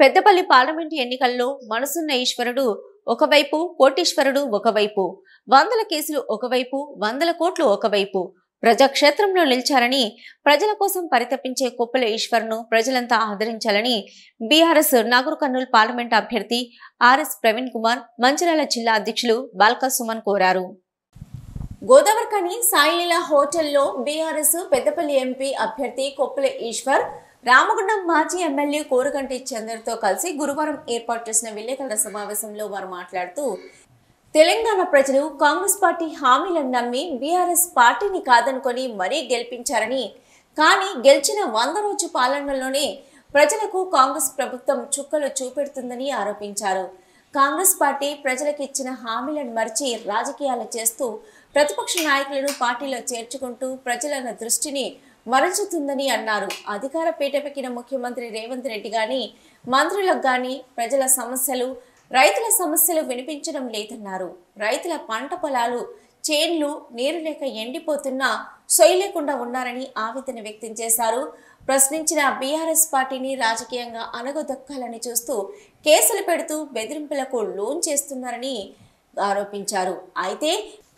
Peddapalli parliament ఎన్నికల్లో మనసున్న ఈశ్వరుడు ఒకవైపు, కోటీశ్వరుడు ఒకవైపు, వందల కేసులు ఒకవైపు, వందల కోట్లు ఒకవైపు ప్రజాక్షేత్రంలో నిలిచారని, ప్రజల కోసం పరితపించే కొప్పుల ఈశ్వర్ను ప్రజలంతా ఆదరించాలని బీఆర్ఎస్ నాగర్ కర్నూల్ పార్లమెంట్ అభ్యర్థి ఆర్ఎస్ ప్రవీణ్ కుమార్, మంచిర్యాల జిల్లా అధ్యక్షులు బాల్కా సుమన్ కోరారు. గోదావరికని సాయిలీలా హోటల్లో బీఆర్ఎస్ పెద్దపల్లి ఎంపీ అభ్యర్థి కొప్పుల ఈశ్వర్, రామగుండం మాజీ ఎమ్మెల్యే కోరుగంటి చంద్రతో కలిసి గురువారం ఏర్పాటు చేసిన విలేకరుల సమావేశంలో వారు మాట్లాడుతూ, తెలంగాణ ప్రజలు కాంగ్రెస్ పార్టీ హామీలను నమ్మి బీఆర్ఎస్ పార్టీని కాదనుకొని మరీ గెలిపించారని, కానీ గెలిచిన 100 రోజు పాలనలోనే ప్రజలకు కాంగ్రెస్ ప్రభుత్వం చుక్కలు చూపెడుతుందని ఆరోపించారు. కాంగ్రెస్ పార్టీ ప్రజలకు ఇచ్చిన హామీలను మరిచి రాజకీయాలు చేస్తూ ప్రతిపక్ష నాయకులను పార్టీలో చేర్చుకుంటూ ప్రజల దృష్టిని మరల్చుతుందని అన్నారు. అధికార పీఠమెక్కిన ముఖ్యమంత్రి రేవంత్ రెడ్డి గాని, మంత్రులకు గాని ప్రజల సమస్యలు, రైతుల సమస్యలు వినిపించడం లేదన్నారు. రైతుల పంట పొలాలు, చేన్లు నీరు లేక ఎండిపోతున్నా సొయ్యి లేకుండా ఉన్నారని ఆవేదన వ్యక్తం చేశారు. ప్రశ్నించిన బీఆర్ఎస్ పార్టీని రాజకీయంగా అనగదొక్కాలని చూస్తూ కేసులు పెడుతూ బెదిరింపులకు లోన్ చేస్తున్నారని ఆరోపించారు. అయితే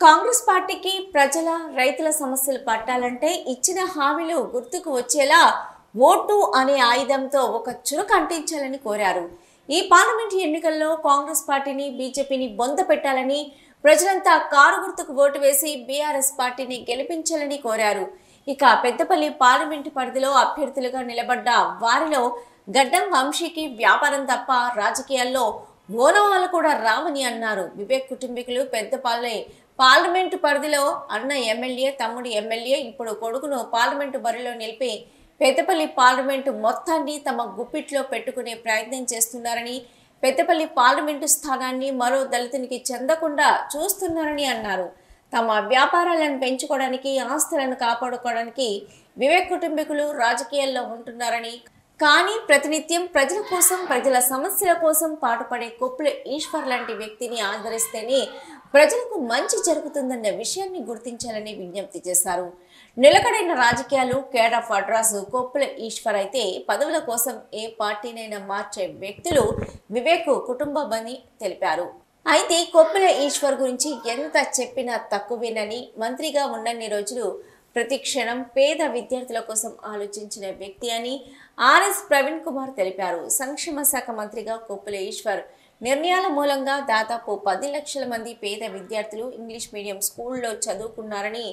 కాంగ్రెస్ పార్టీకి ప్రజల, రైతుల సమస్యలు పట్టాలంటే ఇచ్చిన హామీలు గుర్తుకు వచ్చేలా ఓటు అనే ఆయుధంతో ఒక చురుకు అంటించాలని కోరారు. ఈ పార్లమెంటు ఎన్నికల్లో కాంగ్రెస్ పార్టీని, బీజేపీని బొంద పెట్టాలని, ప్రజలంతా కారు గుర్తుకు ఓటు వేసి బీఆర్ఎస్ పార్టీని గెలిపించాలని కోరారు. ఇక పెద్దపల్లి పార్లమెంటు పరిధిలో అభ్యర్థులుగా నిలబడ్డ వారిలో గడ్డం వంశీకి వ్యాపారం తప్ప రాజకీయాల్లో ఓనవాళ్ళు కూడా రామని అన్నారు. వివేక్ కుటుంబీకులు పెద్దపల్లి పార్లమెంటు పరిధిలో అన్న ఎమ్మెల్యే, తమ్ముడు ఎమ్మెల్యే, ఇప్పుడు కొడుకును పార్లమెంటు బరిలో నిలిపి పెద్దపల్లి పార్లమెంటు మొత్తాన్ని తమ గుప్పిట్లో పెట్టుకునే ప్రయత్నం చేస్తున్నారని, పెద్దపల్లి పార్లమెంటు స్థానాన్ని మరో దళితునికి చెందకుండా చూస్తున్నారని అన్నారు. తమ వ్యాపారాలను పెంచుకోవడానికి, ఆస్తులను కాపాడుకోవడానికి వివేక్ కుటుంబీకులు రాజకీయాల్లో ఉంటున్నారని, కానీ ప్రతినిత్యం ప్రజల కోసం, ప్రజల సమస్యల కోసం పాటుపడే కొప్పుల ఈశ్వర్ లాంటి వ్యక్తిని ఆదరిస్తేనే ప్రజలకు మంచి జరుగుతుందన్న విషయాన్ని గుర్తించాలని విజ్ఞప్తి చేశారు. నిలకడైన రాజకీయాలు care of address Koppula Eshwar అయితే, పదవుల కోసం ఏ పార్టీనైనా మార్చే వ్యక్తులు వివేక్ కుటుంబమని తెలిపారు. అయితే కొప్పుల ఈశ్వర్ గురించి ఎంత చెప్పినా తక్కువేనని, మంత్రిగా ఉన్నన్ని రోజులు ప్రతి క్షణం పేద విద్యార్థుల కోసం ఆలోచించిన వ్యక్తి అని ఆర్ఎస్ ప్రవీణ్ కుమార్ తెలిపారు. సంక్షేమ శాఖ మంత్రిగా కొప్పుల ఈశ్వర్ నిర్ణయాల మూలంగా దాదాపు 10 లక్షల మంది పేద విద్యార్థులు ఇంగ్లీష్ మీడియం స్కూల్లో చదువుకున్నారని,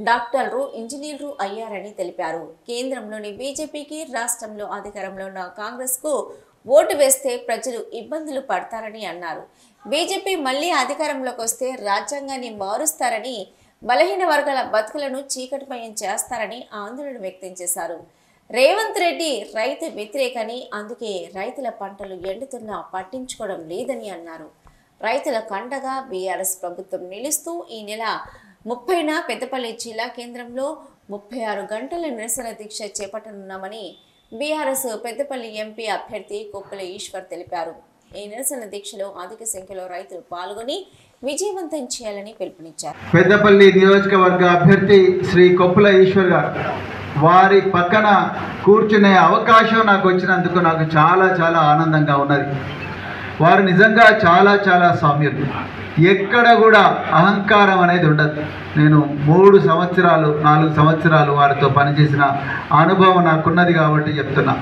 డాక్టర్లు, ఇంజనీర్లు అయ్యారని తెలిపారు. కేంద్రంలోని బీజేపీకి, రాష్ట్రంలో అధికారంలో ఉన్న కాంగ్రెస్కు ఓటు వేస్తే ప్రజలు ఇబ్బందులు పడతారని అన్నారు. బీజేపీ మళ్లీ అధికారంలోకి వస్తే రాజ్యాంగాన్ని మారుస్తారని, బలహీన వర్గాల బతుకులను చీకటిమయం చేస్తారని ఆందోళన వ్యక్తం చేశారు. రేవంత్ రెడ్డి రైతు వ్యతిరేకని, అందుకే రైతుల పంటలు ఎండుతున్నా పట్టించుకోవడం లేదని అన్నారు. రైతుల కండగా బీఆర్ఎస్ ప్రభుత్వం నిలుస్తూ ఈ నెల 30న పెద్దపల్లి జిల్లా కేంద్రంలో 36 గంటల నిరసన దీక్ష చేపట్టనున్నామని బీఆర్ఎస్ పెద్దపల్లి ఎంపీ అభ్యర్థి కొప్పుల ఈశ్వర్ తెలిపారు. ఈ నిరసన దీక్షలో అధిక సంఖ్యలో రైతులు పాల్గొని విజయవంతం చేయాలని పిలుపునిచ్చారు. పెద్దపల్లి నియోజకవర్గ అభ్యర్థి శ్రీ కొప్పుల ఈశ్వర్ గారు వారి పక్కన కూర్చునే అవకాశం నాకు వచ్చినందుకు నాకు చాలా చాలా ఆనందంగా ఉన్నది. వారు నిజంగా చాలా చాలా సౌమ్యులు, ఎక్కడ కూడా అహంకారం అనేది ఉండదు. నేను 3 సంవత్సరాలు 4 సంవత్సరాలు వారితో పనిచేసిన అనుభవం నాకున్నది కాబట్టి చెప్తున్నా.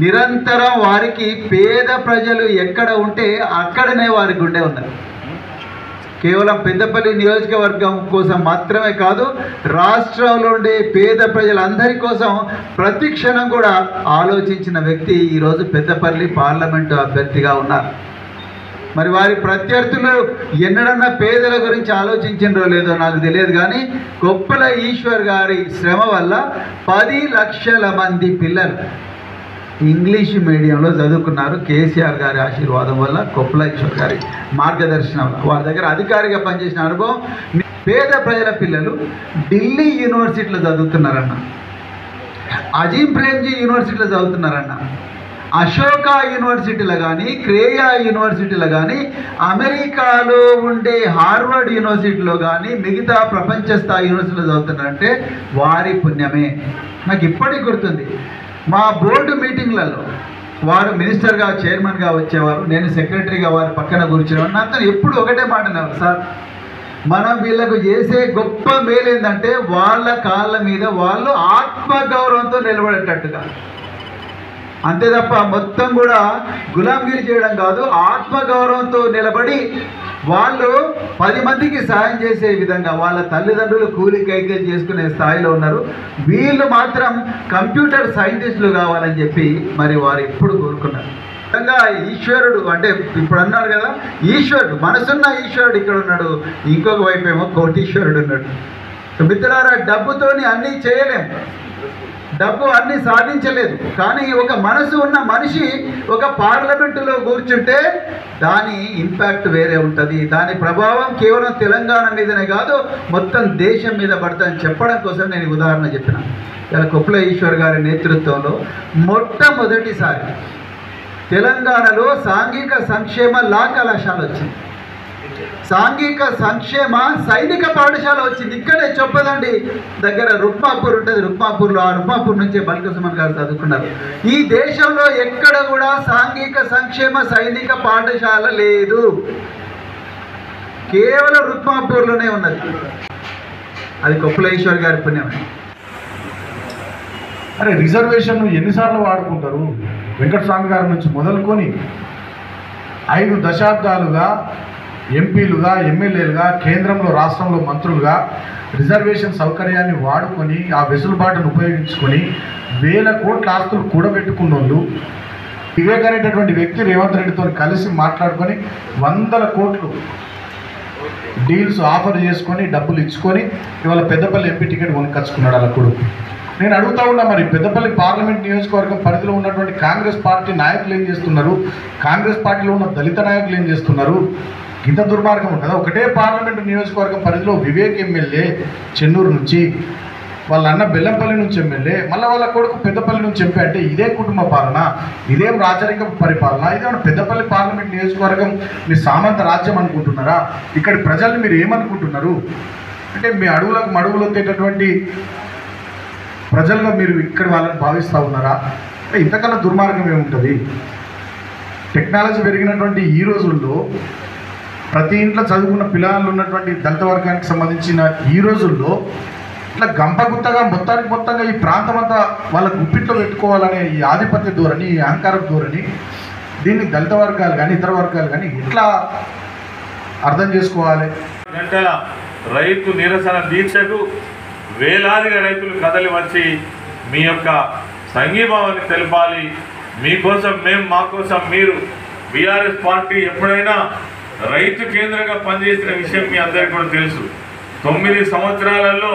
నిరంతరం వారికి పేద ప్రజలు ఎక్కడ ఉంటే అక్కడనే వారి గుండె ఉన్నది. కేవలం పెద్దపల్లి నియోజకవర్గం కోసం మాత్రమే కాదు, రాష్ట్రంలో ఉండే పేద ప్రజలందరి కోసం ప్రతి క్షణం కూడా ఆలోచించిన వ్యక్తి ఈరోజు పెద్దపల్లి పార్లమెంటు అభ్యర్థిగా ఉన్నారు. మరి వారి ప్రత్యర్థులు ఎన్నడన్నా పేదల గురించి ఆలోచించినో లేదో నాకు తెలియదు, కానీ కొప్పుల ఈశ్వర్ గారి శ్రమ వల్ల 10 లక్షల మంది పిల్లలు ఇంగ్లీష్ మీడియంలో చదువుకున్నారు. కేసీఆర్ గారి ఆశీర్వాదం వల్ల, కొప్పుల ఈశ్వర్ గారి మార్గదర్శనం వల్ల, వారి దగ్గర అధికారిగా పనిచేసిన అనుభవం. పేద ప్రజల పిల్లలు ఢిల్లీ యూనివర్సిటీలో చదువుతున్నారన్న, అజీం ప్రేమ్జీ యూనివర్సిటీలో చదువుతున్నారన్న, అశోక యూనివర్సిటీలో కానీ, క్రేయా యూనివర్సిటీలో కానీ, అమెరికాలో ఉండే హార్వర్డ్ యూనివర్సిటీలో కానీ, మిగతా ప్రపంచ స్థాయి యూనివర్సిటీలో చదువుతున్నారంటే వారి పుణ్యమే. నాకు ఇప్పటికి గుర్తుంది, మా బోర్డు మీటింగ్లలో వారు మినిస్టర్గా చైర్మన్గా వచ్చేవారు, నేను సెక్రటరీగా వారి పక్కన కూర్చునేవారు. నాతో ఎప్పుడు ఒకటే మాట అన్నారు, సార్ మనం వీళ్ళకు చేసే గొప్ప మేలు ఏంటంటే వాళ్ళ కాళ్ళ మీద వాళ్ళు ఆత్మగౌరవంతో నిలబడేటట్టుగా, అంతే తప్ప మొత్తం కూడా గులాంగిరి చేయడం కాదు, ఆత్మగౌరవంతో నిలబడి వాళ్ళు 10 మందికి సాయం చేసే విధంగా వాళ్ళ తల్లిదండ్రులు కూలి కైకేలు చేసుకునే స్థాయిలో ఉన్నారు. వీళ్ళు మాత్రం కంప్యూటర్ సైంటిస్టులు కావాలని చెప్పి మరి వారు ఎప్పుడు కోరుకున్నారు. నిజంగా ఈశ్వరుడు అంటే ఇప్పుడు అన్నారు కదా, ఈశ్వరుడు మనసున్న ఈశ్వరుడు ఇక్కడ ఉన్నాడు, ఇంకొక వైపు ఏమో కోటీశ్వరుడు ఉన్నాడు. మిత్రులారా, డబ్బుతోని అన్నీ చేయలేం, డబ్బు అన్నీ సాధించలేదు. కానీ ఒక మనసు ఉన్న మనిషి ఒక పార్లమెంటులో కూర్చుంటే దాని ఇంపాక్ట్ వేరే ఉంటుంది, దాని ప్రభావం కేవలం తెలంగాణ మీదనే కాదు మొత్తం దేశం మీద పడుతుందని చెప్పడం కోసం నేను ఉదాహరణ చెప్పిన. ఇలా కొప్పుల ఈశ్వర్ గారి నేతృత్వంలో మొట్టమొదటిసారి తెలంగాణలో సాంఘిక సంక్షేమ లా కళాశాల వచ్చింది, సాంఘిక సంక్షేమ సైనిక పాఠశాల వచ్చింది. ఇక్కడే చొప్పదండి దగ్గర రుక్మాపూర్ ఉంటుంది, రుక్మాపూర్లో ఆ రుక్మాపూర్ నుంచే బల్కసుమన్ గారు చదువుకున్నారు. ఈ దేశంలో ఎక్కడ కూడా సాంఘిక సంక్షేమ సైనిక పాఠశాల లేదు, కేవలం రుక్మాపూర్లోనే ఉన్నది. అది కొప్పుల ఈశ్వర్ గారి పుణ్యమే. అరే రిజర్వేషన్ ఎన్నిసార్లు వాడుకుంటారు? వెంకటస్వామి గారి నుంచి మొదలుకొని 5 దశాబ్దాలుగా ఎంపీలుగా, ఎమ్మెల్యేలుగా, కేంద్రంలో రాష్ట్రంలో మంత్రులుగా రిజర్వేషన్ సౌకర్యాన్ని వాడుకొని ఆ వెసులుబాటును ఉపయోగించుకొని వేల కోట్ల ఆస్తులు కూడబెట్టుకున్న వాళ్ళు వివేక్ అనేటటువంటి వ్యక్తి రేవంత్ రెడ్డితో కలిసి మాట్లాడుకొని 100 కోట్లు డీల్స్ ఆఫర్ చేసుకొని డబ్బులు ఇచ్చుకొని ఇవాళ పెద్దపల్లి ఎంపీ టికెట్ కొనుక్కొచ్చుకున్నాడు అలా కొడుకు. నేను అడుగుతా ఉన్నా, మరి పెద్దపల్లి పార్లమెంట్ నియోజకవర్గం పరిధిలో ఉన్నటువంటి కాంగ్రెస్ పార్టీ నాయకులు ఏం చేస్తున్నారు? కాంగ్రెస్ పార్టీలో ఉన్న దళిత నాయకులు ఏం చేస్తున్నారు? ఇంత దుర్మార్గం ఉంటుందా? ఒకటే పార్లమెంటు నియోజకవర్గం పరిధిలో వివేక్ ఎమ్మెల్యే చెన్నూరు నుంచి, వాళ్ళ అన్న బెల్లంపల్లి నుంచి ఎమ్మెల్యే, మళ్ళీ వాళ్ళ కొడుకు పెద్దపల్లి నుంచి ఎంపీ. అంటే ఇదే కుటుంబ పాలన, ఇదేం రాజరిక పరిపాలన? ఇదేమన్నా పెద్దపల్లి పార్లమెంట్ నియోజకవర్గం మీ సామంత రాజ్యం అనుకుంటున్నారా? ఇక్కడి ప్రజల్ని మీరు ఏమనుకుంటున్నారు? అంటే మీ అడుగులకు మడుగులు వచ్చేటటువంటి ప్రజలుగా మీరు ఇక్కడ వాళ్ళని భావిస్తూ ఉన్నారా? అంటే ఇంతకన్నా దుర్మార్గం ఏముంటుంది? టెక్నాలజీ పెరిగినటువంటి ఈ రోజుల్లో ప్రతి ఇంట్లో చదువుకున్న పిల్లలు ఉన్నటువంటి దళిత వర్గానికి సంబంధించిన ఈ రోజుల్లో ఇట్లా గంపగుత్తగా మొత్తంగా ఈ ప్రాంతం అంతా వాళ్ళ గుప్పిట్లో పెట్టుకోవాలనే ఈ ఆధిపత్య ధోరణి, ఈ అహంకారం ధోరణి, దీన్ని దళిత వర్గాలు కానీ ఇతర వర్గాలు కానీ ఎట్లా అర్థం చేసుకోవాలి? గంటల రైతు నిరసన దీక్షకు వేలాదిగా రైతులు కదలి వచ్చి మీ యొక్క సంఘీభావాన్ని తెలపాలి. మీకోసం మేము, మా కోసం మీరు. బీఆర్ఎస్ పార్టీ ఎప్పుడైనా రైతు కేంద్రంగా పనిచేసిన విషయం మీ అందరికీ కూడా తెలుసు. 9 సంవత్సరాలలో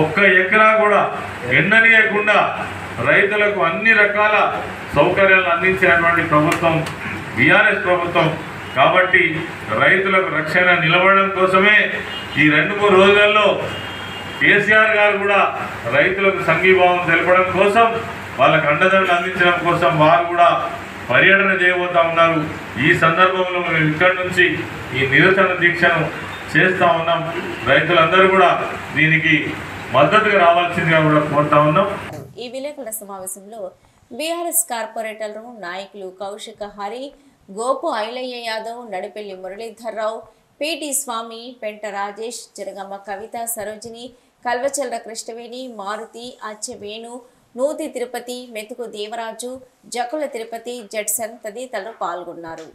1 ఎకరా కూడా ఎండనీయకుండా రైతులకు అన్ని రకాల సౌకర్యాలను అందించినటువంటి ప్రభుత్వం బీఆర్ఎస్ ప్రభుత్వం. కాబట్టి రైతులకు రక్షణ నిలబడడం కోసమే ఈ 2-3 రోజులలో కేసీఆర్ గారు కూడా రైతులకు సంఘీభావం తెలపడం కోసం, వాళ్ళకు అండదండలు అందించడం కోసం వారు కూడా పర్యటన చేయబోతా ఉన్నారు. ఈ సందర్భంలో మేము ఇక్కడి నుంచి ఈ నిరసన దీక్షను చేస్తూ ఉన్నాం. రైతులందరూ కూడా దీనికి మద్దతుగా రావాల్సిందిగా కూడా కోరుతా ఉన్నాం. ఈ విలేకరుల సమావేశంలో బీఆర్ఎస్ కార్పొరేటర్లు నాయకులు కౌశిక హరి, గోపు ఐలయ్య యాదవ్, నడిపెల్లి మురళీధర్రావు, పిటి స్వామి, పెంట రాజేష్, జరగమ్మ కవిత, సరోజిని, కల్వచల్ర కృష్ణవేణి, మారుతి, అచ్చె వేణు, నూతి తిరుపతి, మెతుకు దేవరాజు, జకుల తిరుపతి, జడ్సన్ తదితరులు పాల్గొన్నారు.